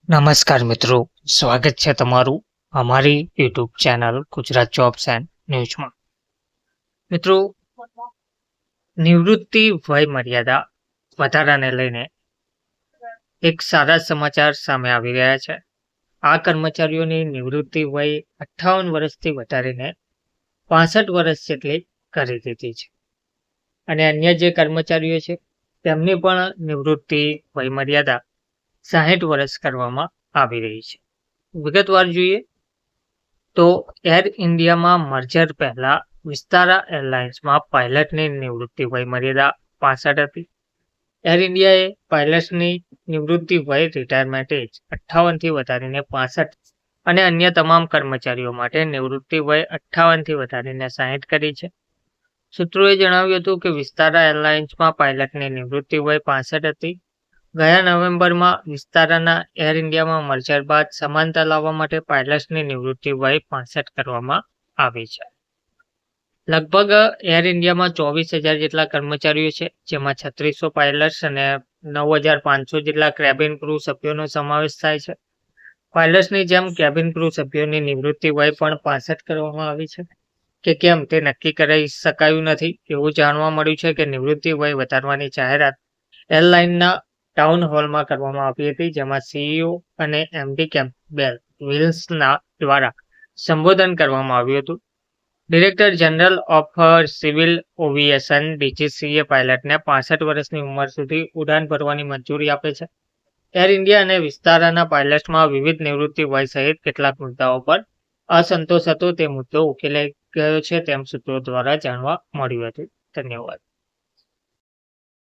નમસ્કાર મિત્રો, સ્વાગત છે તમારું અમારી YouTube channel Gujarat jobs and ન્યૂઝમાં. મિત્રો, નિવૃત્તિ વય મર્યાદા વધારાને લઈને એક સારા સમાચાર સામે આવી રહ્યા છે. આ કર્મચારીઓની નિવૃત્તિ વય 58 વર્ષથી વધારીને 65 વર્ષ જેટલી કરી દીધી છે અને અન્ય જે કર્મચારીઓ છે તેમની પણ નિવૃત્તિ વય મર્યાદા 60 વર્ષ કરવામાં આવી રહી છે. વિગતવાર જોઈએ તો એર ઇન્ડિયામાં મર્જર પહેલા વિસ્તારા એરલાઇન્સમાં પાયલટની નિવૃત્તિ વય મર્યાદા 65 હતી. એર ઇન્ડિયાએ પાયલટ્સની નિવૃત્તિ વય રિટાયરમેન્ટ એજ 58 થી વધારીને 65 અને અન્ય તમામ કર્મચારીઓ માટે નિવૃત્તિ વય 58 થી વધારીને 60 કરી છે. સૂત્રોએ જણાવ્યું હતું કે વિસ્તારા એરલાઇન્સમાં પાયલટની નિવૃત્તિ વય 65 હતી. ગયા નવેમ્બરમાં વિસ્તારાના એર ઇન્ડિયામાં મર્જર બાદ સમાનતા લાવવા માટે પાયલટ્સની નિવૃત્તિ વય 65 કરવામાં આવી છે. લગભગ એર ઇન્ડિયામાં 24,000 જેટલા કર્મચારીઓ છે, જેમાં 3600 પાયલટ્સ અને 9,500 જેટલા કેબિન ક્રૂ સભ્યોનો સમાવેશ થાય છે. પાયલટ્સની જેમ કેબિન ક્રૂ સભ્યોની નિવૃત્તિ વય પણ 65 કરવામાં આવી છે કે કેમ તે નક્કી કરી શકાયું નથી. એવું જાણવા મળ્યું છે કે નિવૃત્તિ વય વધારવાની જાહેરાત એરલાઇનના ટાઉન હોલમાં કરવામાં આવી હતી, જેમાં સીઈઓ અને એમડી કેમ્પબેલ વિલ્સના દ્વારા સંબોધન કરવામાં આવ્યું હતું. Director general of civil aviation DGCA પાયલટને 65 વર્ષની ઉંમર સુધી ઉડાન ભરવાની મંજૂરી આપે છે. એર ઇન્ડિયા અને વિસ્તારાના પાયલટ્સમાં વિવિધ નિવૃત્તિ વય સહિત કેટલાક મુદ્દાઓ પર અસંતોષ હતો. તે મુદ્દો ઉકેલાઈ ગયો છે તેમ સૂત્રો દ્વારા જાણવા મળ્યું હતું. ધન્યવાદ.